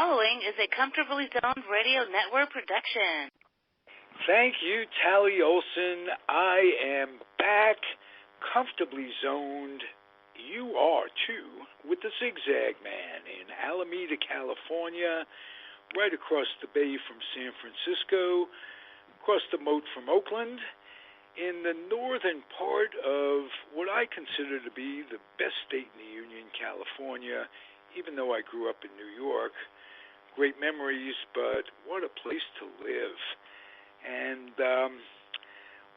following is a Comfortably Zoned Radio Network production. Thank you, Tally Olson. I am back, comfortably zoned. You are, too, with the Zig Zag Man in Alameda, California, right across the bay from San Francisco, across the moat from Oakland, in the northern part of what I consider to be the best state in the Union, California, even though I grew up in New York. Great memories, but what a place to live. And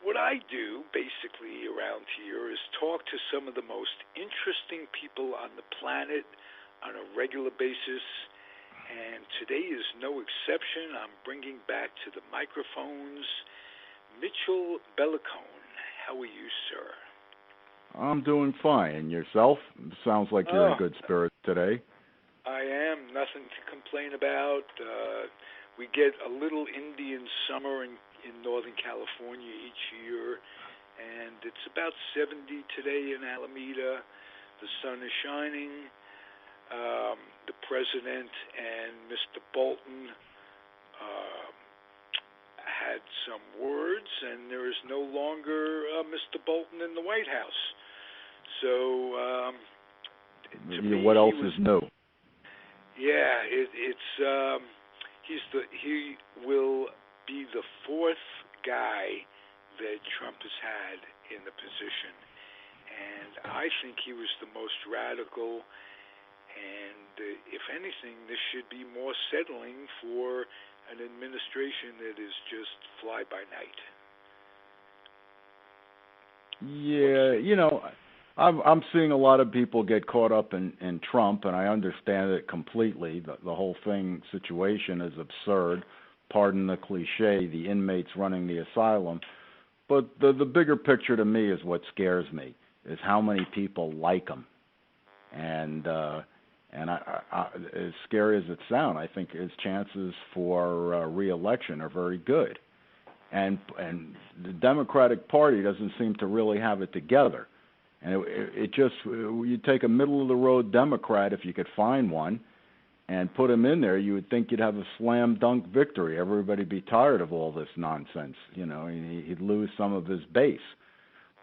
what I do basically around here is talk to some of the most interesting people on the planet on a regular basis, and today is no exception. I'm bringing back to the microphones Mitchell Belacone. How are you, sir? I'm doing fine. And yourself? Sounds like you're in good spirits today. I am. Nothing to complain about. We get a little Indian summer in Northern California each year, and it's about 70 today in Alameda. The sun is shining. The president and Mr. Bolton had some words, and there is no longer Mr. Bolton in the White House. So, what else is new? Yeah, he will be the fourth guy that Trump has had in the position, and I think he was the most radical. And if anything, this should be more settling for an administration that is just fly by night. Yeah, I'm seeing a lot of people get caught up in Trump, and I understand it completely. The whole situation is absurd. Pardon the cliche, the inmates running the asylum. But the bigger picture to me is what scares me, is how many people like him. And I, as scary as it sounds, I think his chances for re-election are very good. And the Democratic Party doesn't seem to really have it together. And it just, you take a middle-of-the-road Democrat, if you could find one, and put him in there, you would think you'd have a slam-dunk victory. Everybody'd be tired of all this nonsense. He'd lose some of his base.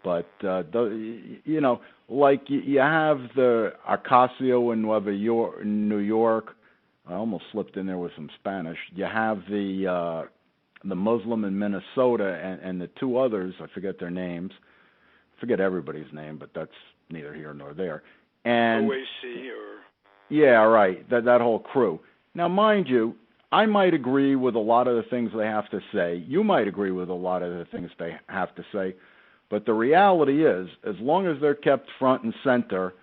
But, like you have the Ocasio in New York. I almost slipped in there with some Spanish. You have the Muslim in Minnesota and the two others, I forget their names. Forget everybody's name, but that's neither here nor there. And OAC or... Yeah, right, that whole crew. Now, mind you, I might agree with a lot of the things they have to say. You might agree with a lot of the things they have to say. But the reality is, as long as they're kept front and center,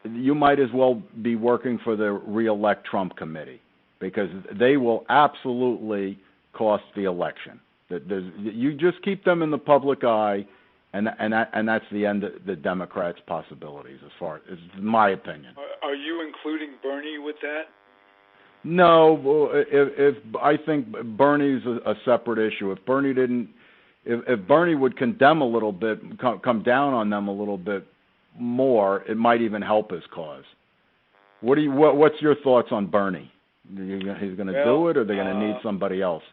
you might as well be working for the Re-elect Trump Committee, because they will absolutely cost the election. You just keep them in the public eye, and that's the end of the Democrats' possibilities, as far as my opinion. Are you including Bernie with that? No, if I think Bernie's a separate issue. If Bernie would condemn a little bit, come down on them a little bit more, it might even help his cause. What's your thoughts on Bernie? He's going to do it, or they're going to need somebody else?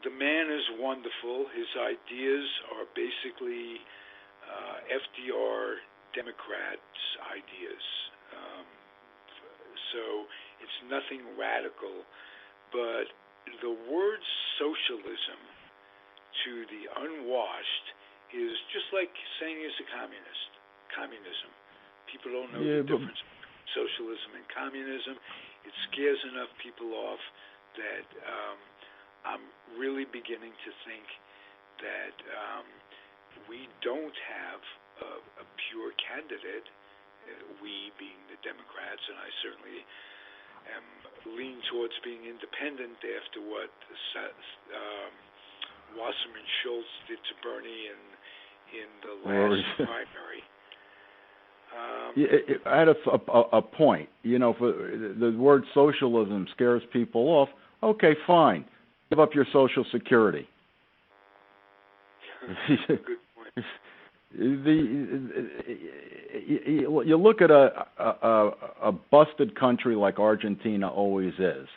The man is wonderful. His ideas are basically FDR Democrats' ideas. So it's nothing radical. But the word socialism to the unwashed is just like saying he's a communist. Communism. People don't know the difference between socialism and communism. It scares enough people off that I'm really beginning to think that we don't have a pure candidate, we being the Democrats, and I certainly am lean towards being independent after what Wasserman Schultz did to Bernie in the last primary. I had a point. For the word socialism scares people off. Okay, fine. Give up your Social Security. Good point. You look at a busted country like Argentina always is.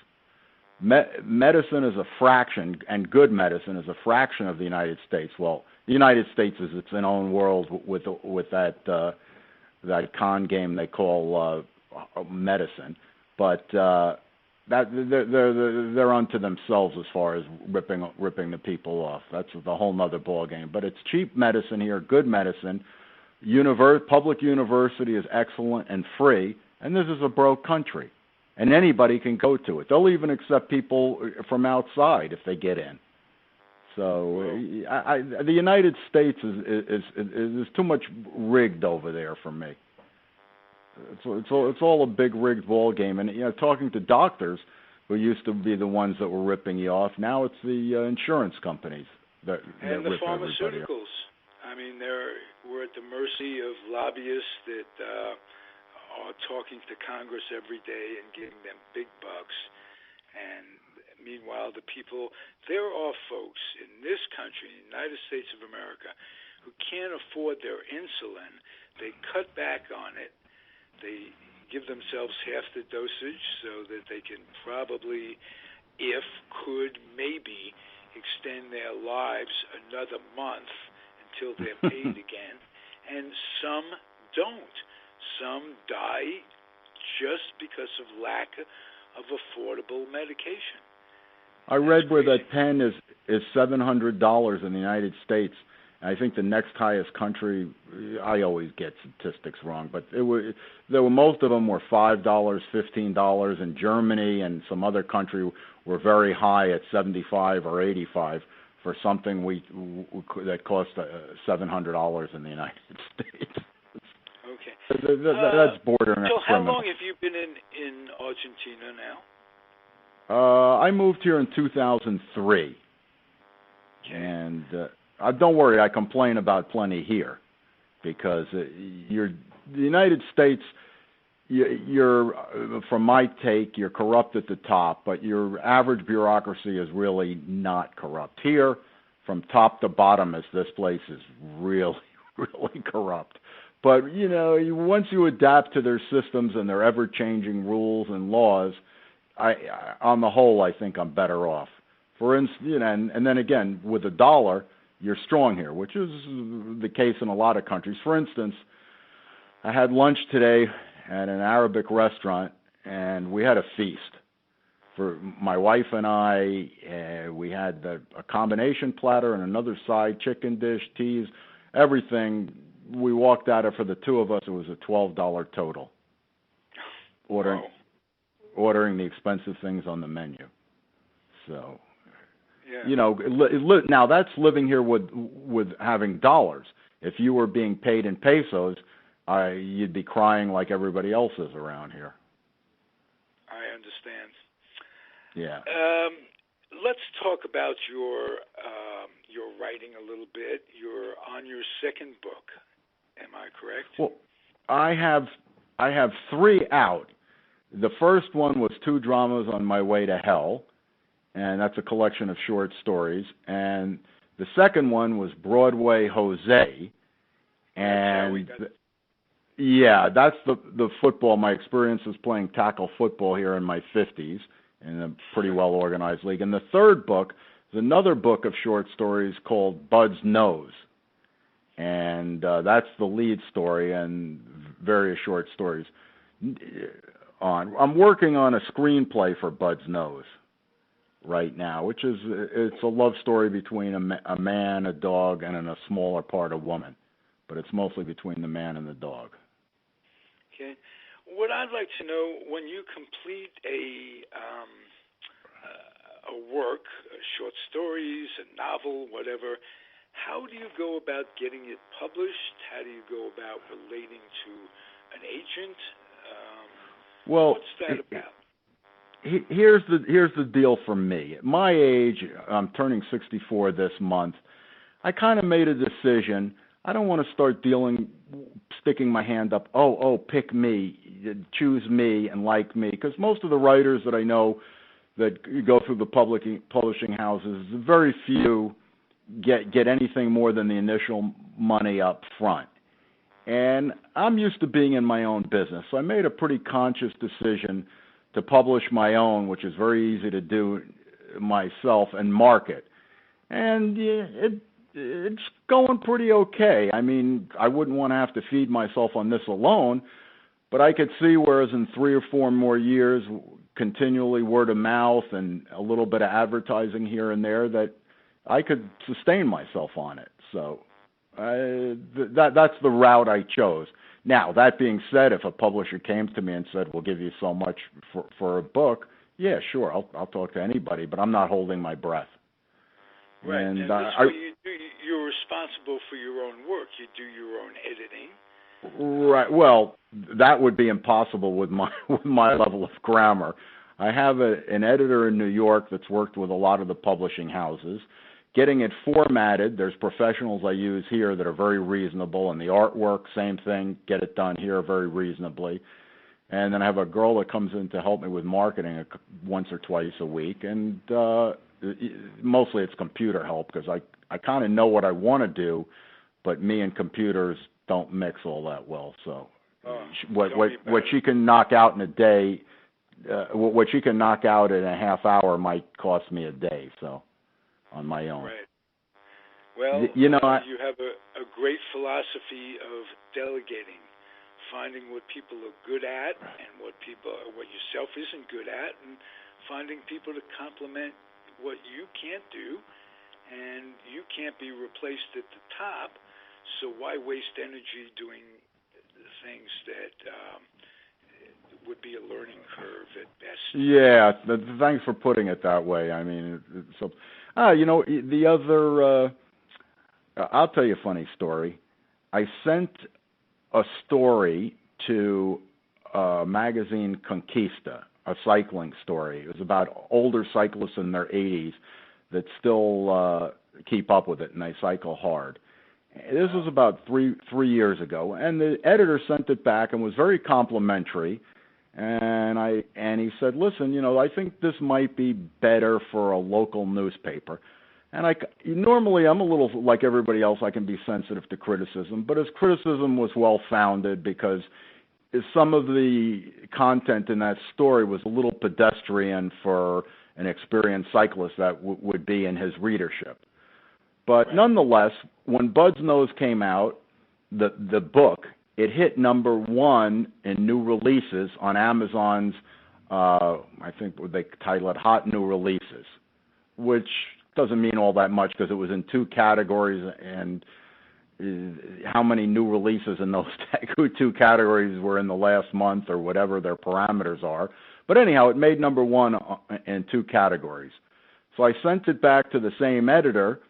Medicine is a fraction, and good medicine is a fraction of the United States. Well, the United States is its own world with that con game they call medicine, but that they're unto themselves as far as ripping the people off. That's the whole nother ball game. But it's cheap medicine here, good medicine. Public university is excellent and free, and this is a broke country. And anybody can go to it. They'll even accept people from outside if they get in. So the United States is too much rigged over there for me. It's all a big rigged ball game. And talking to doctors who used to be the ones that were ripping you off, now it's the insurance companies that and the rip everybody off. pharmaceuticals. I mean, we're at the mercy of lobbyists that are talking to Congress every day and giving them big bucks. And meanwhile, there are folks in this country, the United States of America, who can't afford their insulin. They cut back on it. They give themselves half the dosage so that they can probably, maybe extend their lives another month until they're paid again. And some don't. Some die just because of lack of affordable medication. I read where that pen is $700 in the United States. I think the next highest country, I always get statistics wrong, but most of them were $5, $15, and Germany and some other country were very high at $75 or $85 for something that cost $700 in the United States. Okay. That's bordering. So how long have you been in Argentina now? I moved here in 2003, and don't worry, I complain about plenty here, because the United States, you're from my take, you're corrupt at the top, but your average bureaucracy is really not corrupt. Here, from top to bottom, this place is really, really corrupt. But once you adapt to their systems and their ever-changing rules and laws, on the whole, I think I'm better off. For instance, and then again, with the dollar, you're strong here, which is the case in a lot of countries. For instance, I had lunch today at an Arabic restaurant, and we had a feast. For my wife and I, we had a combination platter and another side, chicken dish, teas, everything. We walked out for the two of us, it was a $12 total. Ordering the expensive things on the menu. So, now that's living here with having dollars. If you were being paid in pesos, you'd be crying like everybody else is around here. I understand. Yeah. Let's talk about your writing a little bit. You're on your second book. Am I correct? Well, I have 3 out. The first one was 2 dramas on my way to hell, and that's a collection of short stories. And the second one was Broadway Jose, and that's the football. My experience was playing tackle football here in my 50s in a pretty well-organized league. And the third book is another book of short stories called Bud's Nose, and that's the lead story and various short stories. I'm working on a screenplay for Bud's Nose right now, it's a love story between a man, a dog, and a smaller part, a woman. But it's mostly between the man and the dog. Okay. What I'd like to know, when you complete a work, short stories, a novel, whatever, how do you go about getting it published? How do you go about relating to an agent? What's that about? Here's the deal for me. At my age, I'm turning 64 this month. I kind of made a decision. I don't want to start sticking my hand up. Oh, pick me, choose me, and like me. Because most of the writers that I know that go through the publishing houses, very few get anything more than the initial money up front. And I'm used to being in my own business, so I made a pretty conscious decision to publish my own, which is very easy to do myself, and market. And it's going pretty okay. I mean, I wouldn't want to have to feed myself on this alone, but I could see whereas in 3 or 4 more years, continually word of mouth and a little bit of advertising here and there, that I could sustain myself on it. So that's the route I chose. Now, that being said, if a publisher came to me and said, we'll give you so much for a book, yeah, sure, I'll talk to anybody, but I'm not holding my breath. Right, and this way you do, you're responsible for your own work. You do your own editing. Right. Well, that would be impossible with my level of grammar. I have an editor in New York that's worked with a lot of the publishing houses. Getting it formatted, there's professionals I use here that are very reasonable, and the artwork, same thing, get it done here very reasonably. And then I have a girl that comes in to help me with marketing once or twice a week, and mostly it's computer help because I kind of know what I want to do, but me and computers don't mix all that well. So what she can knock out in a day, what she can knock out in a half hour might cost me a day. So on my own. Right. Well, you you have a great philosophy of delegating, finding what people are good at and what yourself isn't good at, and finding people to complement what you can't do, and you can't be replaced at the top, so why waste energy doing things that would be a learning curve at best? Yeah, thanks for putting it that way. I mean, so the other, I'll tell you a funny story. I sent a story to a magazine, Conquista, a cycling story. It was about older cyclists in their 80s that still keep up with it, and they cycle hard. This was about three years ago, and the editor sent it back and was very complimentary. And he said, listen, I think this might be better for a local newspaper. And normally I'm a little like everybody else. I can be sensitive to criticism, but his criticism was well-founded because some of the content in that story was a little pedestrian for an experienced cyclist that would be in his readership. But nonetheless, when Bud's Nose came out, the book, it hit number 1 in new releases on Amazon's, I think they title it Hot New Releases, which doesn't mean all that much because it was in 2 categories, and how many new releases in those 2 categories were in the last month or whatever their parameters are. But anyhow, it made number 1 in 2 categories. So I sent it back to the same editor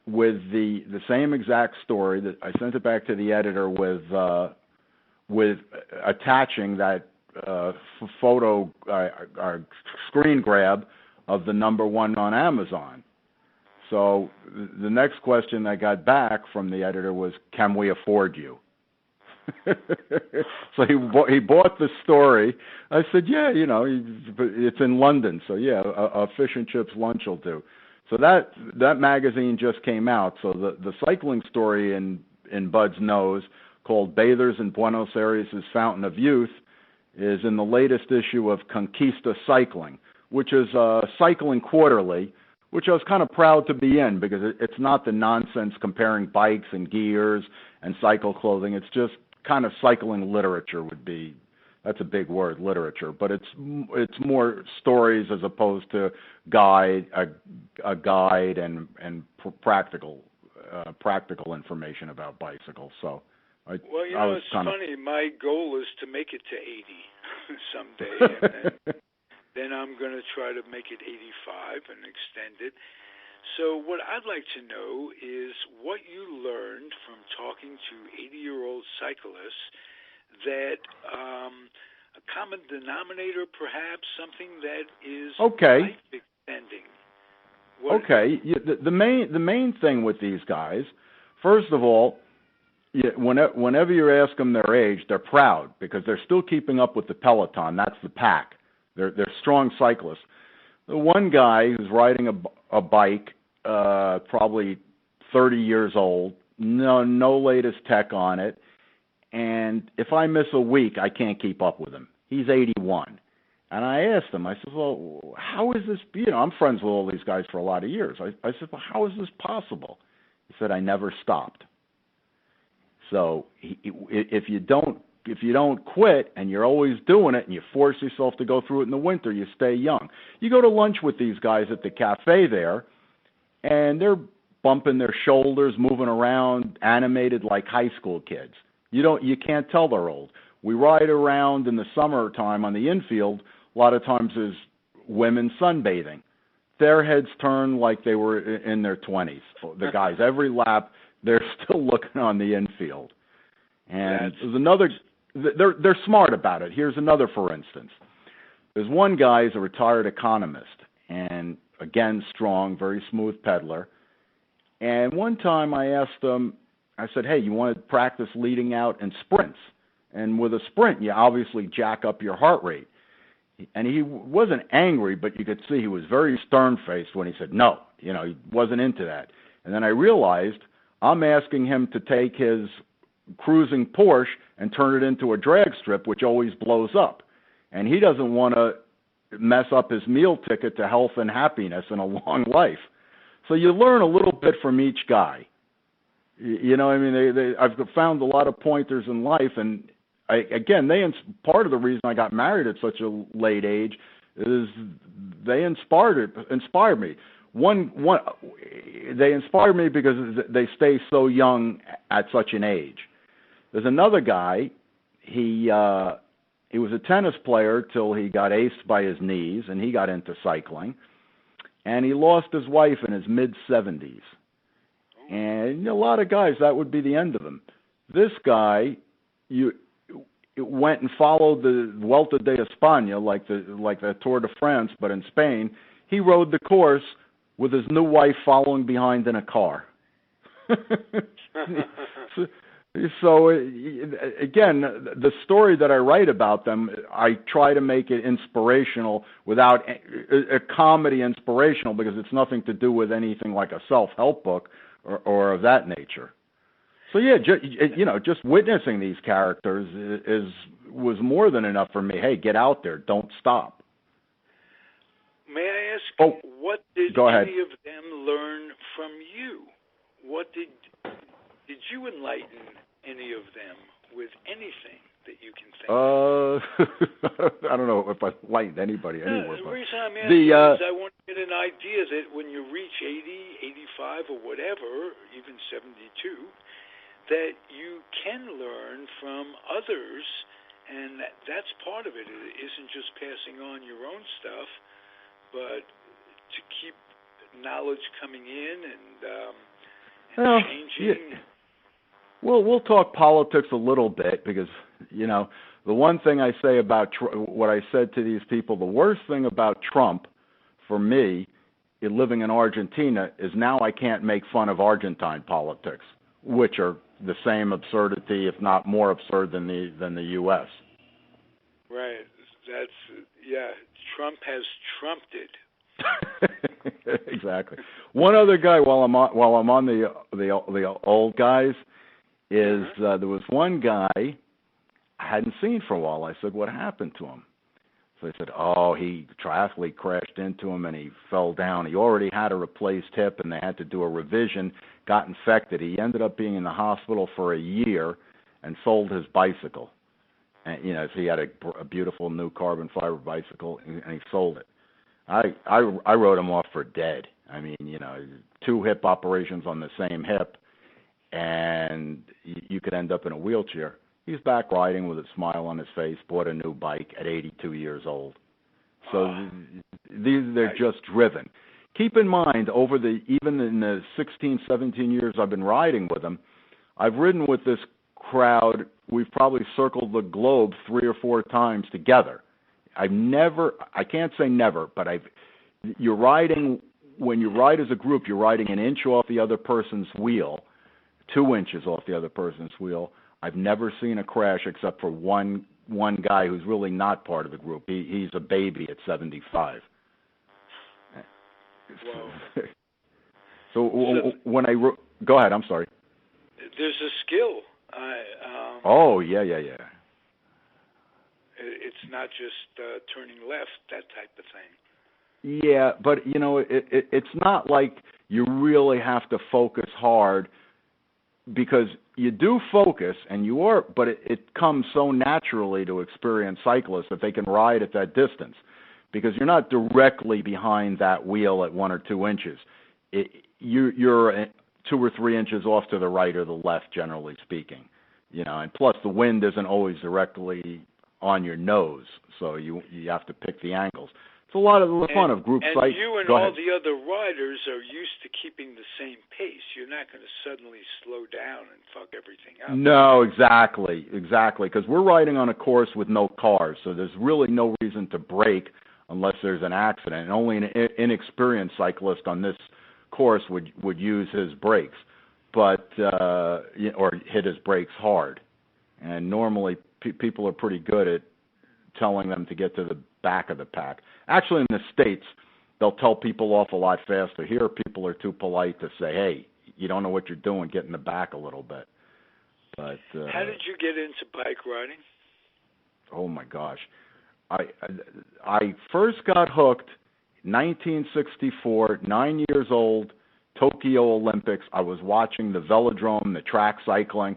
with the same exact story. That I sent it back to the editor with attaching that photo screen grab of the number 1 on Amazon. So the next question I got back from the editor was, "Can we afford you?" So he bought the story. I said, "Yeah, it's in London, so yeah, a fish and chips lunch will do." So that magazine just came out. So the cycling story in Bud's Nose, called Bathers in Buenos Aires' Fountain of Youth, is in the latest issue of Conquista Cycling, which is Cycling Quarterly, which I was kind of proud to be in because it's not the nonsense comparing bikes and gears and cycle clothing. It's just kind of cycling literature would be. That's a big word, literature, but it's more stories as opposed to a guide and practical information about bicycles. So it's funny. My goal is to make it to 80 someday, and then I'm going to try to make it 85 and extend it. So what I'd like to know is what you learned from talking to 80-year-old cyclists that a common denominator, perhaps something that is life extending. The main thing with these guys, first of all, whenever you ask them their age, they're proud because they're still keeping up with the peloton. That's the pack. They're strong cyclists. The one guy who's riding a bike, probably 30 years old, no latest tech on it, and if I miss a week, I can't keep up with him. He's 81. And I asked him, I said, well, how is this, I'm friends with all these guys for a lot of years. I said, well, how is this possible? He said, I never stopped. So if you don't quit and you're always doing it and you force yourself to go through it in the winter, you stay young. You go to lunch with these guys at the cafe there, and they're bumping their shoulders, moving around, animated like high school kids. You can't tell they're old. We ride around in the summertime on the infield. A lot of times there's women sunbathing. Their heads turn like they were in their 20s. The guys, every lap, they're still looking on the infield. And there's another. They're smart about it. Here's another, for instance. There's one guy who's a retired economist, and again, strong, very smooth peddler. And one time I asked him, I said, hey, you want to practice leading out in sprints? And with a sprint, you obviously jack up your heart rate. And he wasn't angry, but you could see he was very stern-faced when he said no. He wasn't into that. And then I realized I'm asking him to take his cruising Porsche and turn it into a drag strip, which always blows up. And he doesn't want to mess up his meal ticket to health and happiness and a long life. So you learn a little bit from each guy. I've found a lot of pointers in life, and part of the reason I got married at such a late age is they inspired me. They inspired me because they stay so young at such an age. There's another guy. He was a tennis player till he got aced by his knees, and he got into cycling. And he lost his wife in his mid-70s. And a lot of guys, that would be the end of them. This guy, went and followed the Vuelta de España, like the Tour de France, but in Spain. He rode the course with his new wife following behind in a car. So again, the story that I write about them, I try to make it inspirational without a comedy inspirational, because it's nothing to do with anything like a self-help book or of that nature. So yeah, just witnessing these characters was more than enough for me. Hey, get out there, don't stop. May I ask, what did any of them learn from you? What did you enlighten any of them with anything that you can think of? I don't know if I enlightened anybody anywhere. The reason I'm asking is I want to get an idea that when you reach 80, 85, or whatever, even 72, that you can learn from others, and that's part of it. It isn't just passing on your own stuff, but to keep knowledge coming in and changing. Yeah. Well, we'll talk politics a little bit, because, the one thing I say about what I said to these people, the worst thing about Trump for me in living in Argentina is now I can't make fun of Argentine politics, which are the same absurdity, if not more absurd than the U.S. Right. Trump has trumped it. Exactly. One other guy, while I'm on the old guys, is there was one guy I hadn't seen for a while. I said, what happened to him? So they said, triathlete crashed into him and he fell down. He already had a replaced hip and they had to do a revision, got infected. He ended up being in the hospital for a year and sold his bicycle. And, so he had a beautiful new carbon fiber bicycle and he sold it. I wrote him off for dead. I mean, 2 hip operations on the same hip, and you could end up in a wheelchair. He's back riding with a smile on his face, bought a new bike at 82 years old. So they're just driven. Keep in mind, even in the 16, 17 years I've been riding with them, I've ridden with this crowd. We've probably circled the globe 3 or 4 times together. I can't say never, but when you ride as a group, you're riding an inch off the other person's wheel, 2 inches off the other person's wheel. I've never seen a crash except for one guy who's really not part of the group. He's a baby at 75. Wow. So when Go ahead. I'm sorry. There's a skill. Oh, yeah. It's not just turning left, that type of thing. Yeah, but it's not like you really have to focus hard, because you do focus, and but it comes so naturally to experienced cyclists that they can ride at that distance, because you're not directly behind that wheel at 1 or 2 inches. You're 2 or 3 inches off to the right or the left, generally speaking. And plus the wind isn't always directly on your nose, so you have to pick the angles. It's a lot of the fun of group cycling. And you and all the other riders are used to keeping the same pace. You're not going to suddenly slow down and fuck everything up. No, exactly, because we're riding on a course with no cars, so there's really no reason to brake unless there's an accident. And only an inexperienced cyclist on this course would use his brakes, or hit his brakes hard. And normally people are pretty good at telling them to get to the back of the pack. Actually, in the States, they'll tell people off a lot faster. Here, people are too polite to say, hey, you don't know what you're doing, get in the back a little bit. But how did you get into bike riding? Oh, my gosh. I first got hooked 1964, 9 years old, Tokyo Olympics. I was watching the velodrome, the track cycling,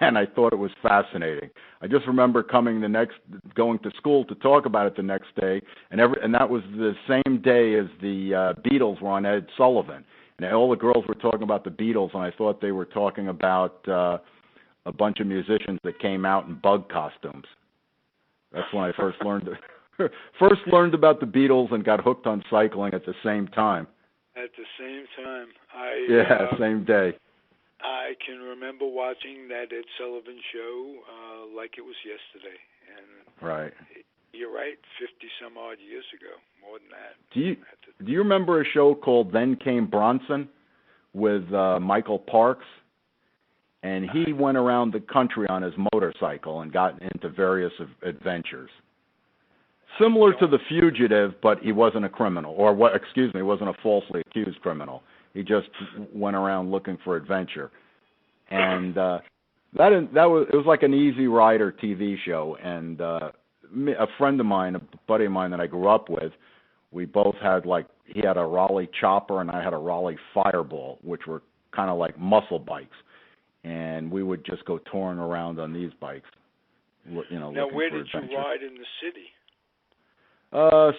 and I thought it was fascinating. I just remember going to school to talk about it the next day, and that was the same day as the Beatles were on Ed Sullivan, and all the girls were talking about the Beatles, and I thought they were talking about a bunch of musicians that came out in bug costumes. That's when I first learned about the Beatles and got hooked on cycling at the same time. At the same time, same day. I can remember watching that Ed Sullivan show like it was yesterday. And right. You're right, 50-some odd years ago, more than that. Do you remember a show called Then Came Bronson with Michael Parks? And he went around the country on his motorcycle and got into various adventures. Similar to The Fugitive, but he wasn't a criminal, he wasn't a falsely accused criminal. He just went around looking for adventure, and it was like an Easy Rider TV show. And a friend of mine, a buddy of mine that I grew up with, we both had he had a Raleigh Chopper and I had a Raleigh Fireball, which were kind of like muscle bikes, and we would just go touring around on these bikes. Now, where did you ride in the city?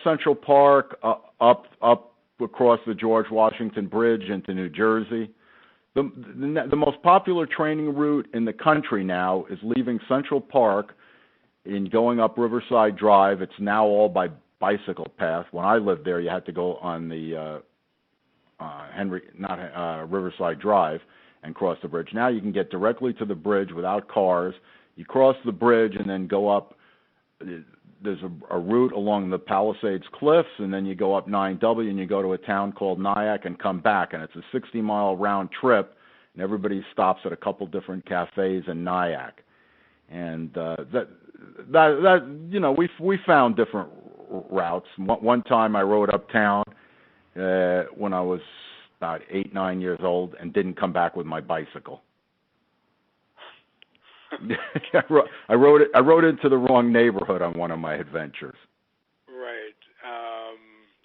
Central Park, up across the George Washington Bridge into New Jersey. The most popular training route in the country now is leaving Central Park and going up Riverside Drive. It's now all by bicycle path. When I lived there, you had to go on the Riverside Drive and cross the bridge. Now you can get directly to the bridge without cars. You cross the bridge and then go up. There's a route along the Palisades Cliffs, and then you go up 9W and you go to a town called Nyack and come back, and it's a 60-mile round trip, and everybody stops at a couple different cafes in Nyack. And we found different routes. One time I rode uptown when I was about 8, 9 years old and didn't come back with my bicycle. I rode into the wrong neighborhood on one of my adventures. Right.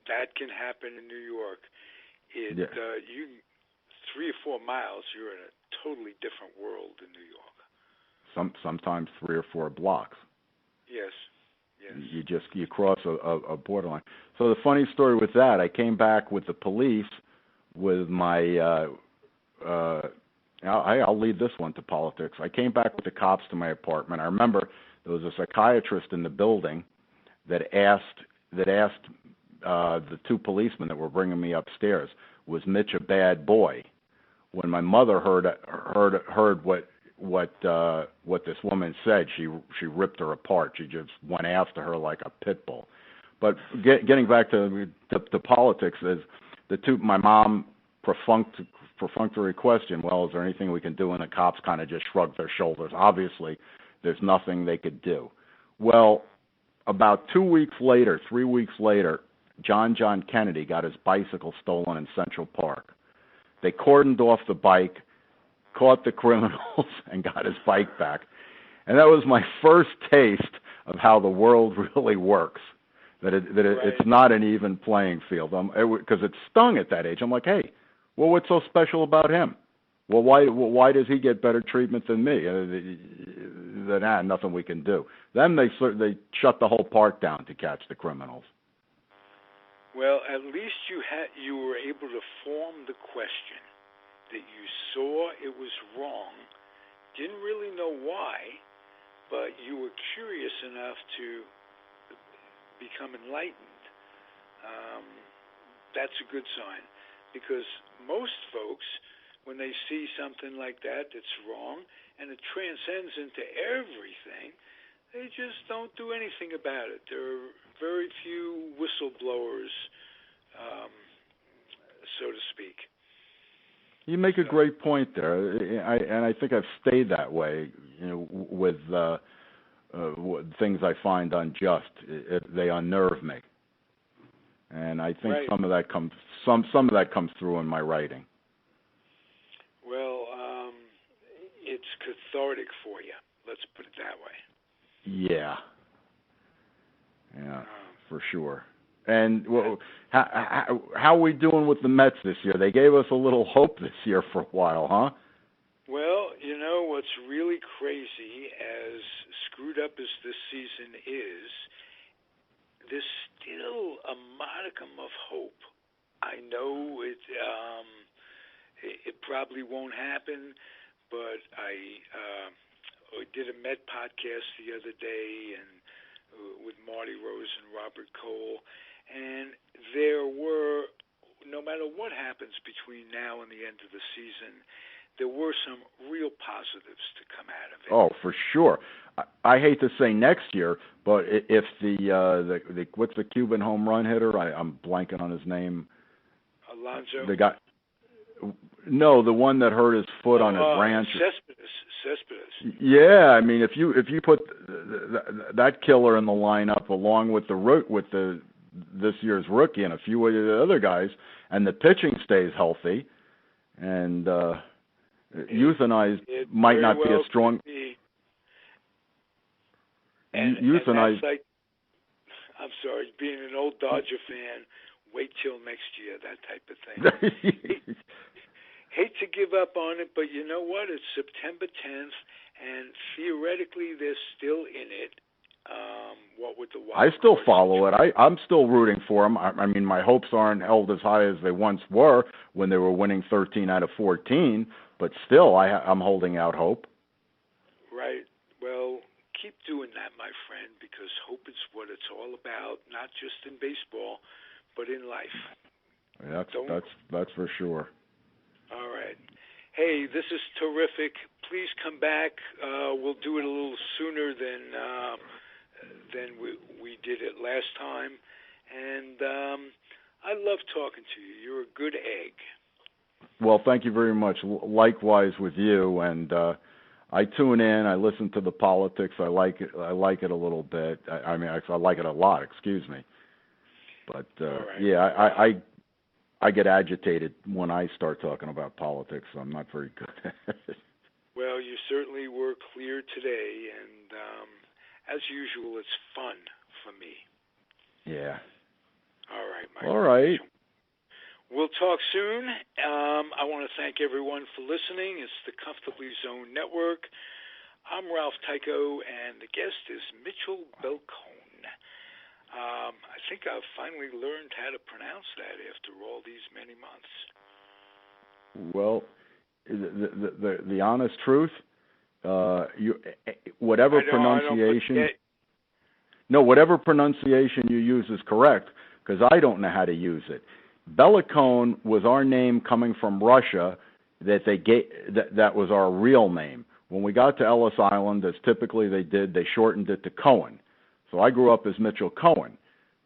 That can happen in New York. You 3 or 4 miles, you're in a totally different world in New York. Sometimes 3 or 4 blocks. Yes. You cross a borderline. So the funny story with that, I came back with the police with my. I'll leave this one to politics. I came back with the cops to my apartment. I remember there was a psychiatrist in the building that asked the 2 policemen that were bringing me upstairs, was Mitch a bad boy? When my mother heard what this woman said, she ripped her apart. She just went after her like a pit bull. But getting back to politics, is my mom perfunctory question, well, is there anything we can do? And the cops kind of just shrugged their shoulders. Obviously, there's nothing they could do. Well, about 3 weeks later, John Kennedy got his bicycle stolen in Central Park. They cordoned off the bike, caught the criminals, and got his bike back. And that was my first taste of how the world really works. It's not an even playing field. Because it stung at that age. I'm like, hey, well, what's so special about him? Well, why does he get better treatment than me? Nothing we can do. Then they shut the whole park down to catch the criminals. Well, at least you were able to form the question that you saw it was wrong, didn't really know why, but you were curious enough to become enlightened. That's a good sign, because most folks, when they see something like that that's wrong and it transcends into everything, they just don't do anything about it. There are very few whistleblowers, so to speak. You make a great point there, and I think I've stayed that way. With things I find unjust, they unnerve me, and I think some of that comes through in my writing. Well, it's cathartic for you. Let's put it that way. Yeah, for sure. And how are we doing with the Mets this year? They gave us a little hope this year for a while, huh? Well, what's really crazy, as screwed up as this season is, there's still a modicum of hope. I know it probably won't happen, but I did a Met podcast the other day and with Marty Rose and Robert Cole, and there were, no matter what happens between now and the end of the season, there were some real positives to come out of it. Oh, for sure. I hate to say next year, but if the what's the Cuban home run hitter? I'm blanking on his name. Alonso. The guy. No, the one that hurt his foot on his ranch. Cespedes. Yeah, I mean, if you put that killer in the lineup along with this year's rookie and a few of the other guys, and the pitching stays healthy, and euthanized might not be as strong. Euthanized. Like, I'm sorry, being an old Dodger fan, wait till next year, that type of thing. Hate to give up on it, but you know what? It's September 10th, and theoretically they're still in it. What with the wild I still card follow it. I'm still rooting for them. I mean, my hopes aren't held as high as they once were when they were winning 13 out of 14, but still, I'm holding out hope. Right. Well, keep doing that, my friend, because hope is what it's all about, not just in baseball, but in life. That's for sure. All right. Hey, this is terrific. Please come back. We'll do it a little sooner than we did it last time. And I love talking to you. You're a good egg. Well, thank you very much. Likewise with you. And I tune in. I listen to the politics. I like it. I like it a little bit. I like it a lot. Excuse me. But right. Yeah, I get agitated when I start talking about politics. So I'm not very good at it. Well, you certainly were clear today, and as usual, it's fun for me. Yeah. All right, Mike. All right. We'll talk soon. I want to thank everyone for listening. It's the Comfortably Zoned Network. I'm Ralph Tycho, and the guest is Mitchell Belacone. I think I've finally learned how to pronounce that after all these many months. Well, the honest truth, whatever pronunciation you use is correct, because I don't know how to use it. Belacone was our name coming from Russia that they gave, that was our real name. When we got to Ellis Island, as typically they did, they shortened it to Cohen. So I grew up as Mitchell Cohen.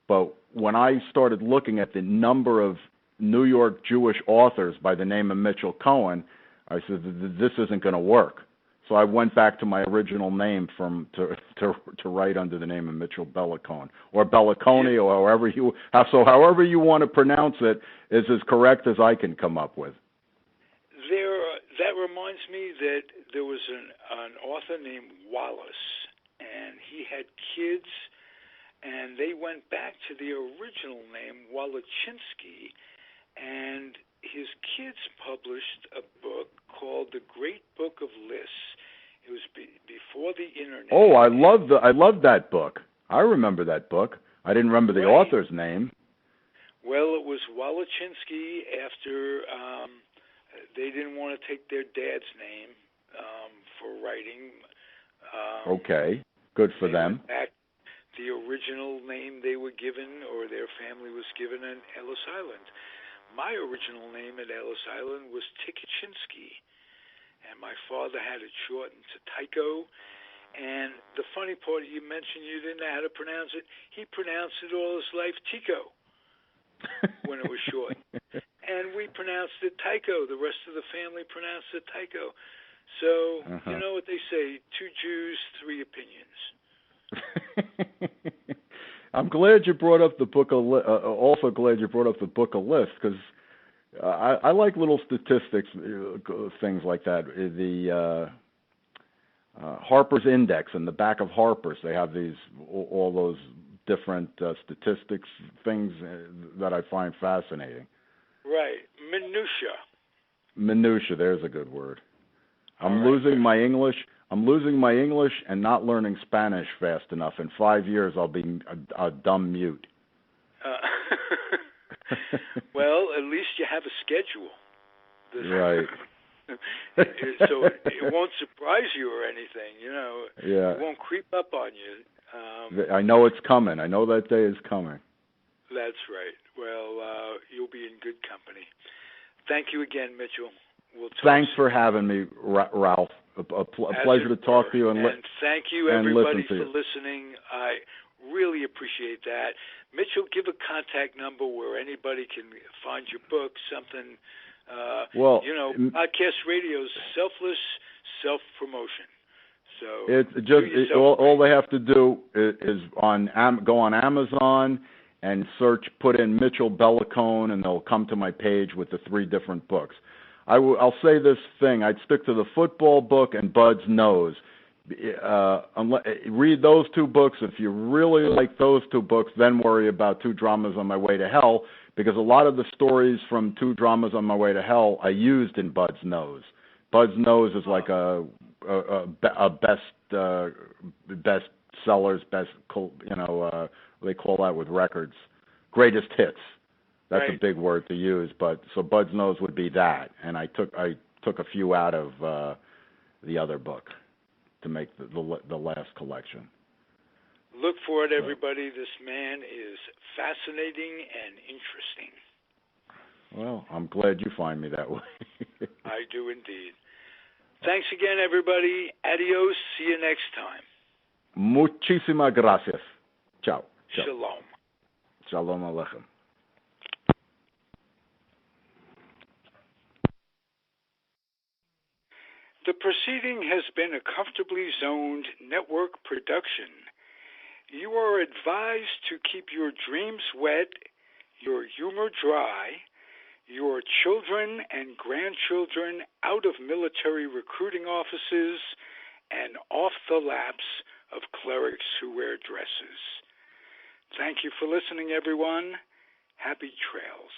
But when I started looking at the number of New York Jewish authors by the name of Mitchell Cohen, I said, this isn't going to work. So I went back to my original name to write under the name of Mitchell Belacone, or Belacone, or however you want to pronounce it is as correct as I can come up with. reminds me that there was an author named Wallace, and he had kids, and they went back to the original name, Walachinsky, and his kids published a book called The Great Book of Lists. It was before the internet. Oh, I love that book. I remember that book. I didn't remember the author's name. Well, it was Walachinsky after they didn't want to take their dad's name for writing. Okay, good for them. Back the original name they were given, or their family was given, in Ellis Island. My original name at Ellis Island was Tikachinsky, and my father had it shortened to Tycho. And the funny part, you mentioned you didn't know how to pronounce it. He pronounced it all his life Tico when it was short. And we pronounced it Tycho. The rest of the family pronounced it Tycho. So, you know what they say, 2 Jews, 3 opinions. I'm glad you brought up the book of also glad you brought up the book of lists, because I like little statistics, things like that. The Harper's Index, in the back of Harper's, they have all those different statistics things that I find fascinating. Right, Minutia, there's a good word. I'm losing my English and not learning Spanish fast enough. In 5 years, I'll be a dumb mute. Well, at least you have a schedule. Right. So it won't surprise you or anything, you know. Yeah. It won't creep up on you. I know it's coming. I know that day is coming. That's right. Well, you'll be in good company. Thank you again, Mitchell. We'll talk Thanks soon. for having me, Ralph. A pleasure to talk to you. And thank you, everybody, for you. listening. I really appreciate that. Mitchell, give a contact number where anybody can find your book, something. You know, podcast radio is selfless self-promotion. So it's just all they have to do is go on Amazon and put in Mitchell Belacone, and they'll come to my page with the 3 different books. I'll say this thing: I'd stick to the football book and Bud's Nose. Read those 2 books. If you really like those 2 books, then worry about 2 Dramas on My Way to Hell, because a lot of the stories from 2 Dramas on My Way to Hell I used in Bud's Nose. Bud's Nose is like a best sellers, they call that with records, greatest hits. That's a big word to use, so Bud's Nose would be that, and I took a few out of the other book to make the last collection. Look for it, everybody. This man is fascinating and interesting. Well, I'm glad you find me that way. I do indeed. Thanks again, everybody. Adios. See you next time. Muchísimas gracias. Ciao. Shalom. Shalom aleichem. The proceeding has been a Comfortably Zoned network production. You are advised to keep your dreams wet, your humor dry, your children and grandchildren out of military recruiting offices and off the laps of clerics who wear dresses. Thank you for listening, everyone. Happy trails.